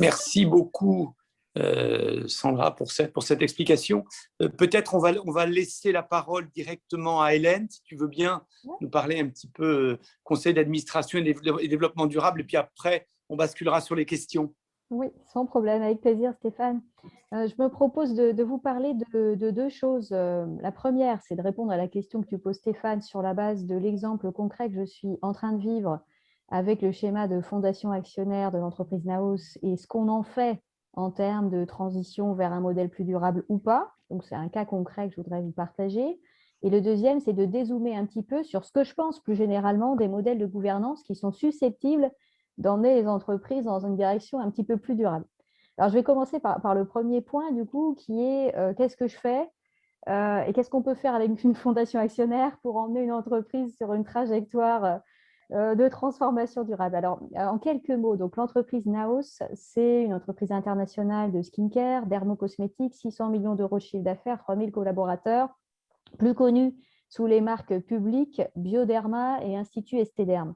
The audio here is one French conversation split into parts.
Merci beaucoup, Sandra, pour cette explication. Peut-être on va laisser la parole directement à Hélène, si tu veux bien nous parler un petit peu conseil d'administration et développement durable, et puis après, on basculera sur les questions. Oui, sans problème, avec plaisir, Stéphane. Je me propose de vous parler de deux choses. La première, c'est de répondre à la question que tu poses, Stéphane, sur la base de l'exemple concret que je suis en train de vivre avec le schéma de fondation actionnaire de l'entreprise Naos et ce qu'on en fait en termes de transition vers un modèle plus durable ou pas. Donc, c'est un cas concret que je voudrais vous partager. Et le deuxième, c'est de dézoomer un petit peu sur ce que je pense plus généralement des modèles de gouvernance qui sont susceptibles d'emmener les entreprises dans une direction un petit peu plus durable. Alors, je vais commencer par le premier point, du coup, qui est qu'est-ce que je fais et qu'est-ce qu'on peut faire avec une fondation actionnaire pour emmener une entreprise sur une trajectoire de transformation durable. Alors, en quelques mots, donc l'entreprise Naos, c'est une entreprise internationale de skincare, dermocosmétiques, 600 millions d'euros de chiffre d'affaires, 3000 collaborateurs, plus connue sous les marques publiques Bioderma et Institut Estéderm.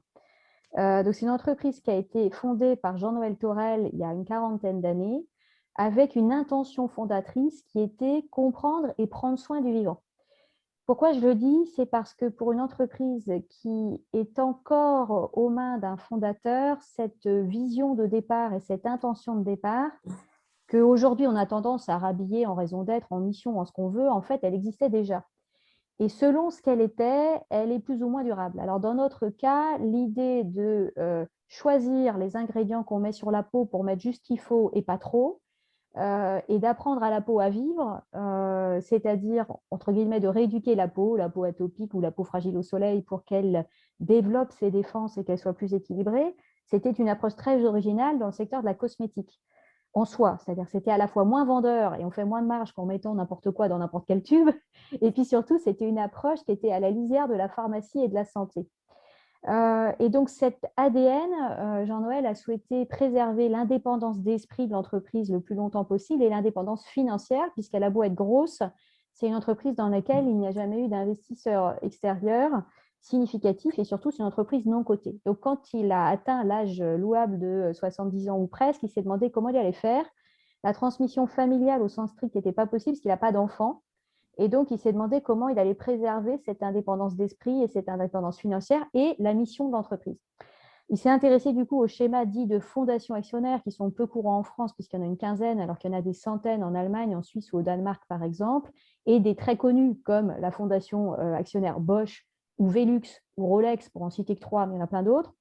Donc, c'est une entreprise qui a été fondée par Jean-Noël Torel il y a une quarantaine d'années, avec une intention fondatrice qui était comprendre et prendre soin du vivant. Pourquoi je le dis? C'est parce que pour une entreprise qui est encore aux mains d'un fondateur, cette vision de départ et cette intention de départ, qu'aujourd'hui on a tendance à rhabiller en raison d'être, en mission, en ce qu'on veut, en fait, elle existait déjà. Et selon ce qu'elle était, elle est plus ou moins durable. Alors, dans notre cas, l'idée de choisir les ingrédients qu'on met sur la peau pour mettre juste ce qu'il faut et pas trop, et d'apprendre à la peau à vivre, c'est-à-dire, entre guillemets, de rééduquer la peau atopique ou la peau fragile au soleil pour qu'elle développe ses défenses et qu'elle soit plus équilibrée, c'était une approche très originale dans le secteur de la cosmétique en soi, c'est-à-dire que c'était à la fois moins vendeur et on fait moins de marge qu'en mettant n'importe quoi dans n'importe quel tube, et puis surtout, c'était une approche qui était à la lisière de la pharmacie et de la santé. Et donc, cet ADN, Jean-Noël a souhaité préserver l'indépendance d'esprit de l'entreprise le plus longtemps possible et l'indépendance financière, puisqu'elle a beau être grosse, c'est une entreprise dans laquelle il n'y a jamais eu d'investisseur extérieur significatif et surtout c'est une entreprise non cotée. Donc, quand il a atteint l'âge louable de 70 ans ou presque, il s'est demandé comment il allait faire. La transmission familiale au sens strict n'était pas possible parce qu'il n'a pas d'enfant. Et donc, il s'est demandé comment il allait préserver cette indépendance d'esprit et cette indépendance financière et la mission de l'entreprise. Il s'est intéressé du coup aux schémas dits de fondation actionnaire qui sont peu courants en France puisqu'il y en a une quinzaine alors qu'il y en a des centaines en Allemagne, en Suisse ou au Danemark par exemple, et des très connus comme la fondation actionnaire Bosch ou Velux ou Rolex pour en citer que trois, mais il y en a plein d'autres.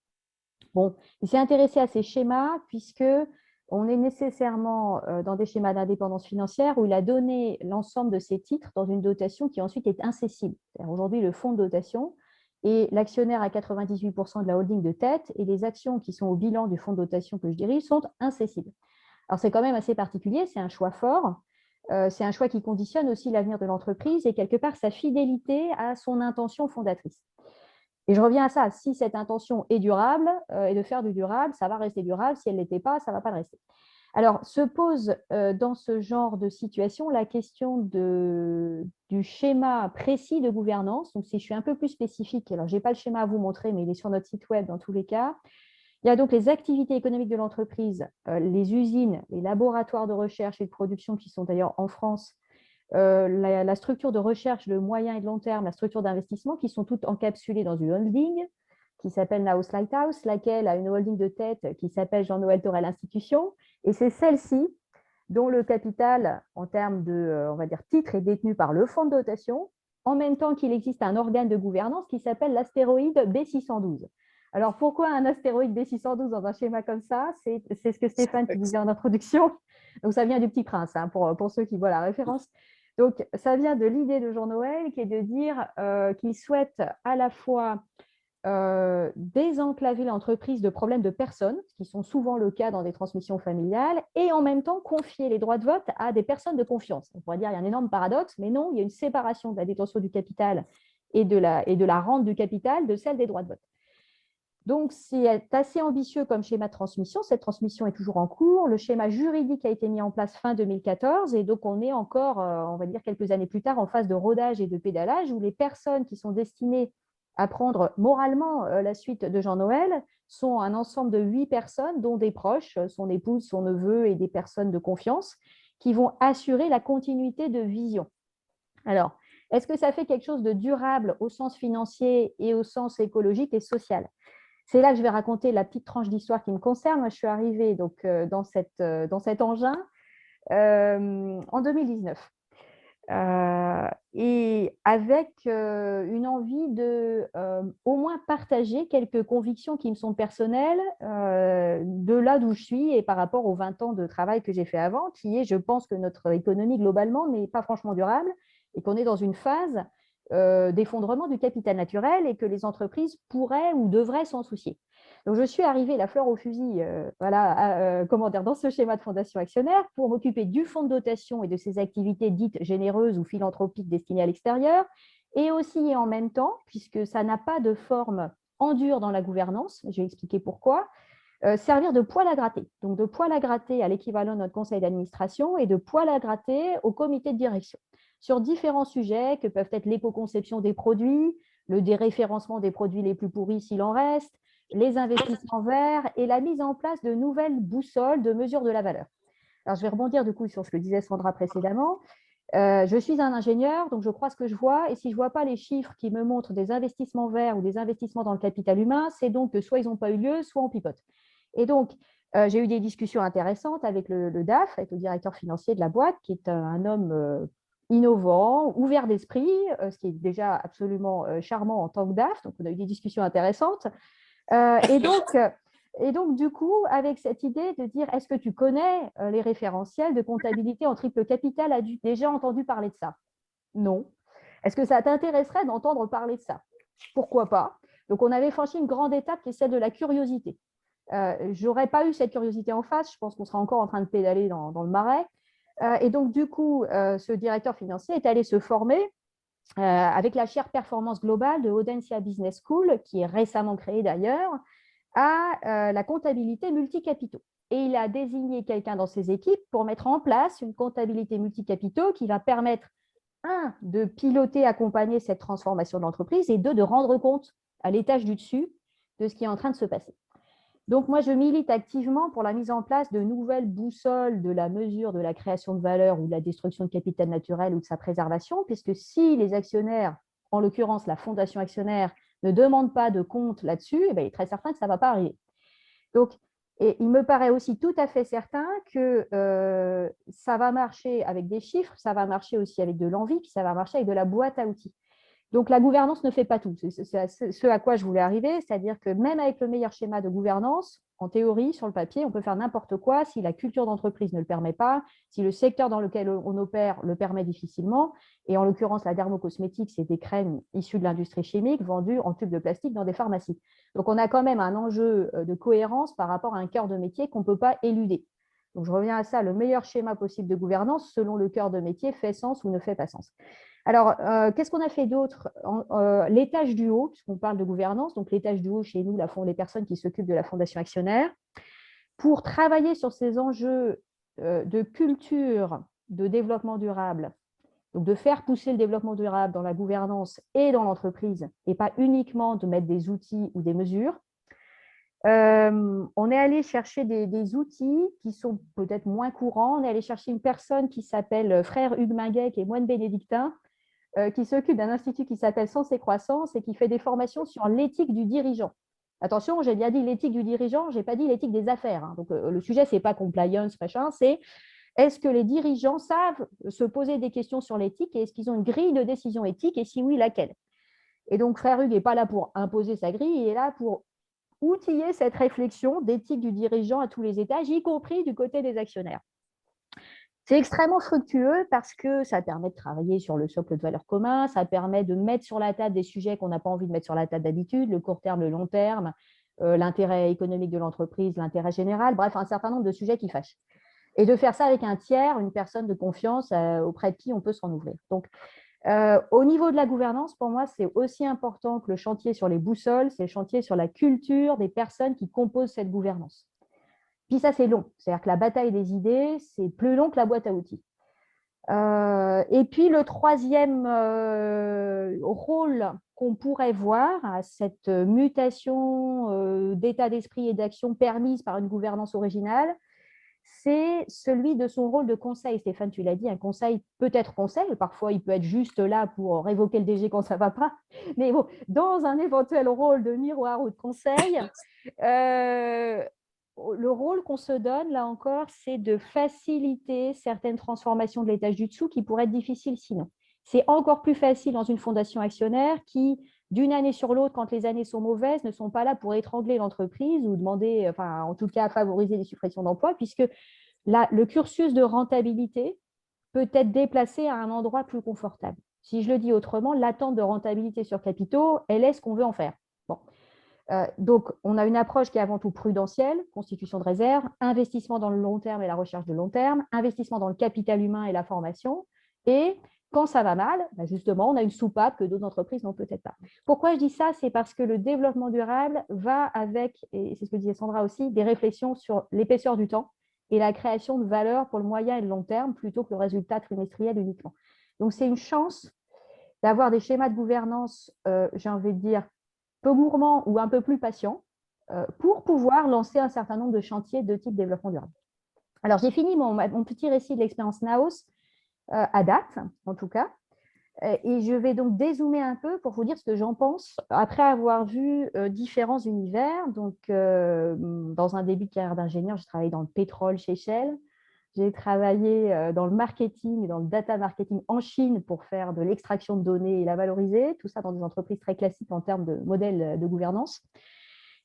Bon, il s'est intéressé à ces schémas puisque on est nécessairement dans des schémas d'indépendance financière où il a donné l'ensemble de ses titres dans une dotation qui ensuite est incessible. Aujourd'hui, le fonds de dotation et l'actionnaire à 98% de la holding de tête et les actions qui sont au bilan du fonds de dotation que je dirige sont incessibles. Alors, c'est quand même assez particulier, c'est un choix fort. C'est un choix qui conditionne aussi l'avenir de l'entreprise et quelque part sa fidélité à son intention fondatrice. Et je reviens à ça, si cette intention est durable et de faire du durable, ça va rester durable. Si elle ne l'était pas, ça ne va pas le rester. Alors, se pose dans ce genre de situation la question du schéma précis de gouvernance. Donc, si je suis un peu plus spécifique, alors je n'ai pas le schéma à vous montrer, mais il est sur notre site web dans tous les cas. Il y a donc les activités économiques de l'entreprise, les usines, les laboratoires de recherche et de production qui sont d'ailleurs en France, la structure de recherche de moyen et de long terme, la structure d'investissement, qui sont toutes encapsulées dans une holding qui s'appelle Naos Lighthouse, laquelle a une holding de tête qui s'appelle Jean-Noël Torel Institution. Et c'est celle-ci dont le capital, en termes de, on va dire, titre, est détenu par le fonds de dotation, en même temps qu'il existe un organe de gouvernance qui s'appelle l'astéroïde B612. Alors, pourquoi un astéroïde B612 dans un schéma comme ça? C'est ce que Stéphane disait en introduction. Donc, ça vient du Petit Prince, hein, pour ceux qui voient la référence. Donc, ça vient de l'idée de Jean-Noël qui est de dire qu'il souhaite à la fois désenclaver l'entreprise de problèmes de personnes, qui sont souvent le cas dans des transmissions familiales, et en même temps confier les droits de vote à des personnes de confiance. On pourrait dire qu'il y a un énorme paradoxe, mais non, il y a une séparation de la détention du capital et de la rente du capital de celle des droits de vote. Donc, c'est assez ambitieux comme schéma de transmission. Cette transmission est toujours en cours. Le schéma juridique a été mis en place fin 2014 et donc on est encore, on va dire quelques années plus tard, en phase de rodage et de pédalage où les personnes qui sont destinées à prendre moralement la suite de Jean-Noël sont un ensemble de 8 personnes, dont des proches, son épouse, son neveu et des personnes de confiance, qui vont assurer la continuité de vision. Alors, est-ce que ça fait quelque chose de durable au sens financier et au sens écologique et social? C'est là que je vais raconter la petite tranche d'histoire qui me concerne. Moi, je suis arrivée donc, dans cet engin en 2019. Et avec une envie de au moins partager quelques convictions qui me sont personnelles de là d'où je suis et par rapport aux 20 ans de travail que j'ai fait avant, qui est, je pense que notre économie globalement n'est pas franchement durable et qu'on est dans une phase d'effondrement du capital naturel et que les entreprises pourraient ou devraient s'en soucier. Donc, je suis arrivée la fleur au fusil comment dire, dans ce schéma de fondation actionnaire pour m'occuper du fonds de dotation et de ses activités dites généreuses ou philanthropiques destinées à l'extérieur, et aussi et en même temps, puisque ça n'a pas de forme en dur dans la gouvernance, je vais expliquer pourquoi, servir de poil à gratter. Donc, de poil à gratter à l'équivalent de notre conseil d'administration et de poil à gratter au comité de direction sur différents sujets que peuvent être l'éco-conception des produits, le déréférencement des produits les plus pourris s'il en reste, les investissements verts et la mise en place de nouvelles boussoles de mesure de la valeur. Alors, je vais rebondir du coup sur ce que disait Sandra précédemment. Je suis un ingénieur, donc je crois ce que je vois, et si je ne vois pas les chiffres qui me montrent des investissements verts ou des investissements dans le capital humain, c'est donc que soit ils n'ont pas eu lieu, soit on pipote. Et donc, j'ai eu des discussions intéressantes avec le DAF, avec le directeur financier de la boîte, qui est un homme innovant, ouvert d'esprit, ce qui est déjà absolument charmant en tant que DAF. Donc, on a eu des discussions intéressantes. Et donc, du coup, avec cette idée de dire, est-ce que tu connais les référentiels de comptabilité en triple capital? As-tu déjà entendu parler de ça? Non. Est-ce que ça t'intéresserait d'entendre parler de ça? Pourquoi pas? Donc, on avait franchi une grande étape qui est celle de la curiosité. Je n'aurais pas eu cette curiosité en face, je pense qu'on sera encore en train de pédaler dans le marais. Et donc, du coup, ce directeur financier est allé se former avec la chaire performance globale de Audencia Business School, qui est récemment créée d'ailleurs, à la comptabilité multicapitaux. Et il a désigné quelqu'un dans ses équipes pour mettre en place une comptabilité multicapitaux qui va permettre, un, de piloter, accompagner cette transformation de l'entreprise, et deux, de rendre compte à l'étage du dessus de ce qui est en train de se passer. Donc, moi, je milite activement pour la mise en place de nouvelles boussoles de la mesure de la création de valeur ou de la destruction de capital naturel ou de sa préservation, puisque si les actionnaires, en l'occurrence la fondation actionnaire, ne demandent pas de compte là-dessus, eh bien, il est très certain que ça ne va pas arriver. Donc, et il me paraît aussi tout à fait certain que ça va marcher avec des chiffres, ça va marcher aussi avec de l'envie, puis ça va marcher avec de la boîte à outils. Donc, la gouvernance ne fait pas tout. C'est ce à quoi je voulais arriver, c'est-à-dire que même avec le meilleur schéma de gouvernance, en théorie, sur le papier, on peut faire n'importe quoi si la culture d'entreprise ne le permet pas, si le secteur dans lequel on opère le permet difficilement. Et en l'occurrence, la dermocosmétique, c'est des crèmes issues de l'industrie chimique vendues en tubes de plastique dans des pharmacies. Donc, on a quand même un enjeu de cohérence par rapport à un cœur de métier qu'on ne peut pas éluder. Donc, je reviens à ça, le meilleur schéma possible de gouvernance, selon le cœur de métier, fait sens ou ne fait pas sens. Alors, qu'est-ce qu'on a fait d'autre? L'étage du haut, puisqu'on parle de gouvernance, donc l'étage du haut, chez nous, les personnes qui s'occupent de la fondation actionnaire, pour travailler sur ces enjeux de culture, de développement durable, donc de faire pousser le développement durable dans la gouvernance et dans l'entreprise, et pas uniquement de mettre des outils ou des mesures. On est allé chercher des outils qui sont peut-être moins courants. On est allé chercher une personne qui s'appelle frère Hugues Minguet, qui est moine bénédictin, qui s'occupe d'un institut qui s'appelle Sens et Croissance et qui fait des formations sur l'éthique du dirigeant. Attention, j'ai bien dit l'éthique du dirigeant, je n'ai pas dit l'éthique des affaires. Hein. Donc, le sujet, ce n'est pas compliance, machin, c'est est-ce que les dirigeants savent se poser des questions sur l'éthique et est-ce qu'ils ont une grille de décision éthique et si oui, laquelle? Et donc, frère Hugues n'est pas là pour imposer sa grille, il est là pour outiller cette réflexion d'éthique du dirigeant à tous les étages, y compris du côté des actionnaires. C'est extrêmement fructueux parce que ça permet de travailler sur le socle de valeurs communs, ça permet de mettre sur la table des sujets qu'on n'a pas envie de mettre sur la table d'habitude, le court terme, le long terme, l'intérêt économique de l'entreprise, l'intérêt général, bref, un certain nombre de sujets qui fâchent. Et de faire ça avec un tiers, une personne de confiance auprès de qui on peut s'en ouvrir. Donc, au niveau de la gouvernance, pour moi, c'est aussi important que le chantier sur les boussoles, c'est le chantier sur la culture des personnes qui composent cette gouvernance. Puis ça, c'est long. C'est-à-dire que la bataille des idées, c'est plus long que la boîte à outils. Et puis, le troisième rôle qu'on pourrait voir à cette mutation d'état d'esprit et d'action permise par une gouvernance originale, c'est celui de son rôle de conseil. Stéphane, tu l'as dit, un conseil peut être conseil, parfois il peut être juste là pour révoquer le DG quand ça ne va pas, mais bon, dans un éventuel rôle de miroir ou de conseil, le rôle qu'on se donne, là encore, c'est de faciliter certaines transformations de l'étage du dessous qui pourraient être difficiles sinon. C'est encore plus facile dans une fondation actionnaire qui, d'une année sur l'autre, quand les années sont mauvaises, ne sont pas là pour étrangler l'entreprise ou demander, enfin, en tout cas, favoriser les suppressions d'emplois, puisque le cursus de rentabilité peut être déplacé à un endroit plus confortable. Si je le dis autrement, l'attente de rentabilité sur capitaux, elle est ce qu'on veut en faire. Bon. Donc, on a une approche qui est avant tout prudentielle, constitution de réserve, investissement dans le long terme et la recherche de long terme, investissement dans le capital humain et la formation, et quand ça va mal, justement, on a une soupape que d'autres entreprises n'ont peut-être pas. Pourquoi je dis ça? C'est parce que le développement durable va avec, et c'est ce que disait Sandra aussi, des réflexions sur l'épaisseur du temps et la création de valeur pour le moyen et le long terme plutôt que le résultat trimestriel uniquement. Donc, c'est une chance d'avoir des schémas de gouvernance, j'ai envie de dire, peu gourmands ou un peu plus patients pour pouvoir lancer un certain nombre de chantiers de type développement durable. Alors, j'ai fini mon petit récit de l'expérience Naos à date, en tout cas. Et je vais donc dézoomer un peu pour vous dire ce que j'en pense après avoir vu différents univers. Donc, dans un début de carrière d'ingénieur, j'ai travaillé dans le pétrole chez Shell. J'ai travaillé dans le marketing et dans le data marketing en Chine pour faire de l'extraction de données et la valoriser. Tout ça dans des entreprises très classiques en termes de modèles de gouvernance.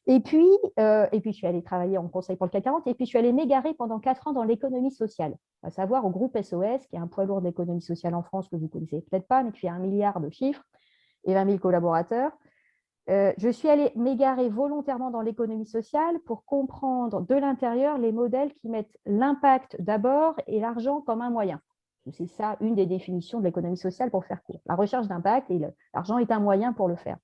Et puis, je suis allée travailler en conseil pour le CAC 40 et puis je suis allée m'égarer pendant 4 ans dans l'économie sociale, à savoir au groupe SOS, qui est un poids lourd de l'économie sociale en France que vous ne connaissez peut-être pas, mais qui fait 1 milliard de chiffres et 20 000 collaborateurs. Je suis allée m'égarer volontairement dans l'économie sociale pour comprendre de l'intérieur les modèles qui mettent l'impact d'abord et l'argent comme un moyen. C'est ça une des définitions de l'économie sociale pour faire court. La recherche d'impact et l'argent est un moyen pour le faire.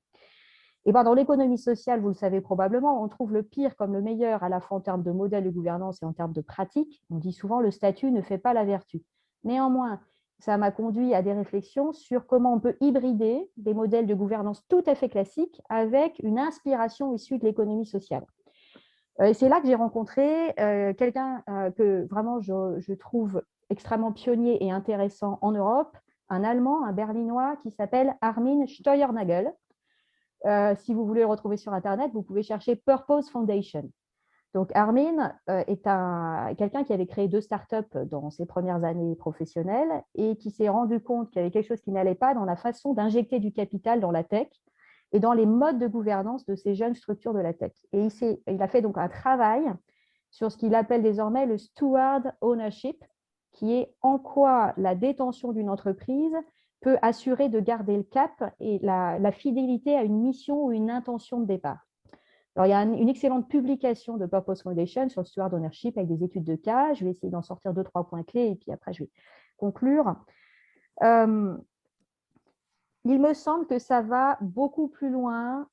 Et dans l'économie sociale, vous le savez probablement, on trouve le pire comme le meilleur à la fois en termes de modèle de gouvernance et en termes de pratique. On dit souvent le statut ne fait pas la vertu. Néanmoins, ça m'a conduit à des réflexions sur comment on peut hybrider des modèles de gouvernance tout à fait classiques avec une inspiration issue de l'économie sociale. Et c'est là que j'ai rencontré quelqu'un que vraiment je trouve extrêmement pionnier et intéressant en Europe, un Allemand, un Berlinois qui s'appelle Armin Steuernagel. Si vous voulez le retrouver sur Internet, vous pouvez chercher Purpose Foundation. Donc, Armin est quelqu'un qui avait créé 2 startups dans ses premières années professionnelles et qui s'est rendu compte qu'il y avait quelque chose qui n'allait pas dans la façon d'injecter du capital dans la tech et dans les modes de gouvernance de ces jeunes structures de la tech. Et il a fait donc un travail sur ce qu'il appelle désormais le steward ownership, qui est en quoi la détention d'une entreprise peut assurer de garder le cap et la fidélité à une mission ou une intention de départ. Alors, il y a une excellente publication de Purpose Foundation sur le steward ownership avec des études de cas. Je vais essayer d'en sortir 2-3 points clés et puis après, je vais conclure. Il me semble que ça va beaucoup plus loin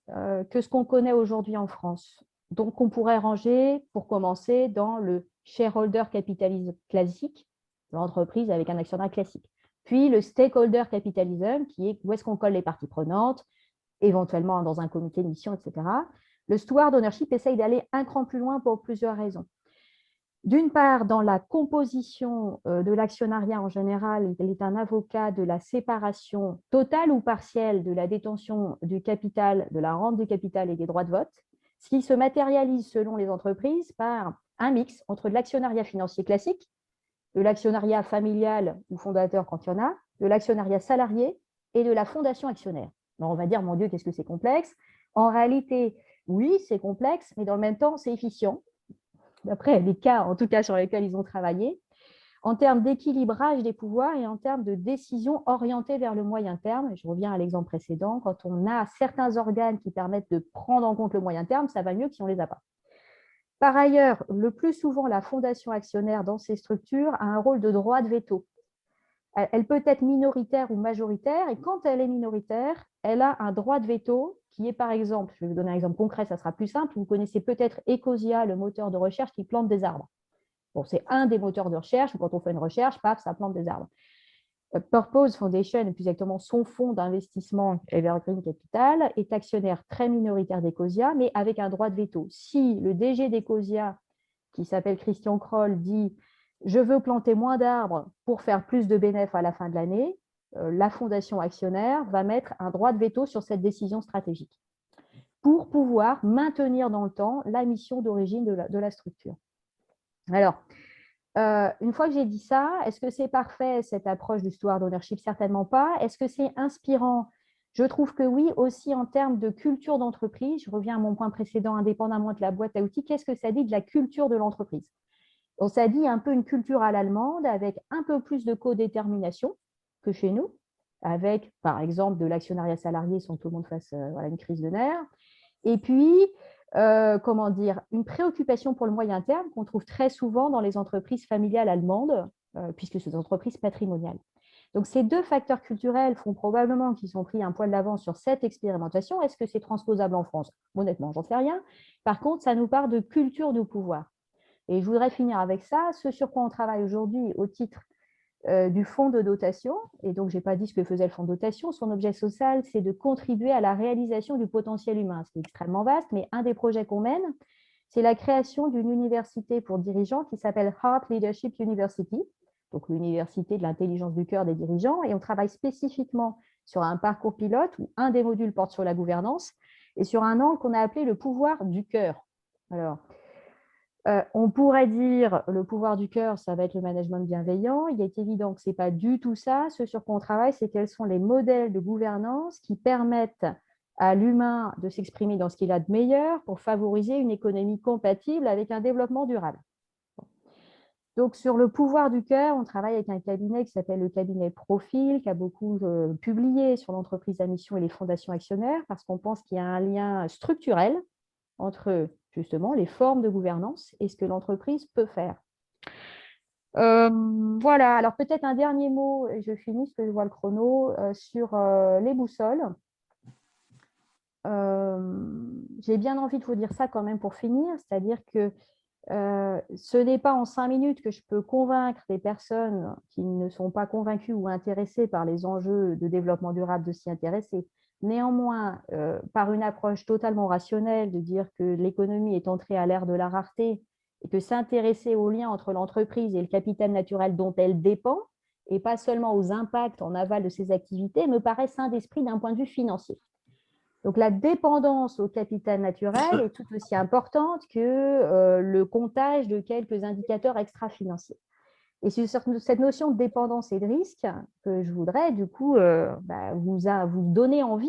que ce qu'on connaît aujourd'hui en France. Donc, on pourrait ranger, pour commencer, dans le shareholder capitalisme classique, l'entreprise avec un actionnaire classique. Puis, le stakeholder capitalism, qui est où est-ce qu'on colle les parties prenantes, éventuellement dans un comité de mission, etc. Le steward ownership essaye d'aller un cran plus loin pour plusieurs raisons. D'une part, dans la composition de l'actionnariat en général, il est un avocat de la séparation totale ou partielle de la détention du capital, de la rente du capital et des droits de vote, ce qui se matérialise selon les entreprises par un mix entre de l'actionnariat financier classique, de l'actionnariat familial ou fondateur quand il y en a, de l'actionnariat salarié et de la fondation actionnaire. Alors on va dire, mon Dieu, qu'est-ce que c'est complexe? En réalité, oui, c'est complexe, mais dans le même temps, c'est efficient, d'après les cas, en tout cas, sur lesquels ils ont travaillé, en termes d'équilibrage des pouvoirs et en termes de décision orientée vers le moyen terme. Et je reviens à l'exemple précédent, quand on a certains organes qui permettent de prendre en compte le moyen terme, ça va mieux que si on ne les a pas. Par ailleurs, le plus souvent, la fondation actionnaire dans ces structures a un rôle de droit de veto. Elle peut être minoritaire ou majoritaire, et quand elle est minoritaire, elle a un droit de veto qui est, par exemple, je vais vous donner un exemple concret, ça sera plus simple, vous connaissez peut-être Ecosia, le moteur de recherche qui plante des arbres. Bon, c'est un des moteurs de recherche, où quand on fait une recherche, paf, ça plante des arbres. Purpose Foundation, et plus exactement son fonds d'investissement Evergreen Capital, est actionnaire très minoritaire d'Ecosia, mais avec un droit de veto. Si le DG d'Ecosia, qui s'appelle Christian Kroll, dit « je veux planter moins d'arbres pour faire plus de bénéfices à la fin de l'année », la fondation actionnaire va mettre un droit de veto sur cette décision stratégique pour pouvoir maintenir dans le temps la mission d'origine de la structure. Alors, une fois que j'ai dit ça, est-ce que c'est parfait, cette approche du steward ownership? Certainement pas. Est-ce que c'est inspirant? Je trouve que oui, aussi en termes de culture d'entreprise. Je reviens à mon point précédent, indépendamment de la boîte à outils. Qu'est-ce que ça dit de la culture de l'entreprise? Donc, ça dit un peu une culture à l'allemande, avec un peu plus de codétermination que chez nous, avec, par exemple, de l'actionnariat salarié sans que tout le monde fasse une crise de nerfs. Et puis, comment dire, une préoccupation pour le moyen terme qu'on trouve très souvent dans les entreprises familiales allemandes, puisque c'est des entreprises patrimoniales. Donc, ces deux facteurs culturels font probablement qu'ils ont pris un poil d'avance sur cette expérimentation. Est-ce que c'est transposable en France? Honnêtement, j'en sais rien. Par contre, ça nous parle de culture du pouvoir. Et je voudrais finir avec ça. Ce sur quoi on travaille aujourd'hui au titre du fonds de dotation, et donc je n'ai pas dit ce que faisait le fonds de dotation, son objet social, c'est de contribuer à la réalisation du potentiel humain. C'est extrêmement vaste, mais un des projets qu'on mène, c'est la création d'une université pour dirigeants qui s'appelle Heart Leadership University, donc l'université de l'intelligence du cœur des dirigeants, et on travaille spécifiquement sur un parcours pilote où un des modules porte sur la gouvernance et sur un angle qu'on a appelé le pouvoir du cœur. Alors, on pourrait dire le pouvoir du cœur, ça va être le management bienveillant. Il est évident que ce n'est pas du tout ça. Ce sur quoi on travaille, c'est quels sont les modèles de gouvernance qui permettent à l'humain de s'exprimer dans ce qu'il a de meilleur pour favoriser une économie compatible avec un développement durable. Donc, sur le pouvoir du cœur, on travaille avec un cabinet qui s'appelle le cabinet Profil, qui a beaucoup publié sur l'entreprise à mission et les fondations actionnaires, parce qu'on pense qu'il y a un lien structurel entre justement les formes de gouvernance et ce que l'entreprise peut faire. Voilà, alors peut-être un dernier mot, et je finis parce que je vois le chrono, sur les boussoles. J'ai bien envie de vous dire ça quand même pour finir, c'est-à-dire que ce n'est pas en 5 minutes que je peux convaincre des personnes qui ne sont pas convaincues ou intéressées par les enjeux de développement durable de s'y intéresser. Néanmoins, par une approche totalement rationnelle, de dire que l'économie est entrée à l'ère de la rareté et que s'intéresser au lien entre l'entreprise et le capital naturel dont elle dépend, et pas seulement aux impacts en aval de ses activités, me paraît sain d'esprit d'un point de vue financier. Donc, la dépendance au capital naturel est tout aussi importante que le comptage de quelques indicateurs extra-financiers. Et c'est sur cette notion de dépendance et de risque que je voudrais du coup vous donner envie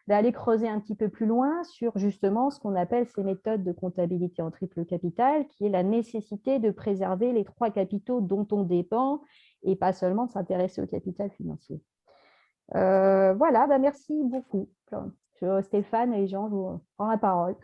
d'aller creuser un petit peu plus loin sur justement ce qu'on appelle ces méthodes de comptabilité en triple capital, qui est la nécessité de préserver les 3 capitaux dont on dépend et pas seulement de s'intéresser au capital financier. Voilà, merci beaucoup. Stéphane et Jean, je vous rends la parole.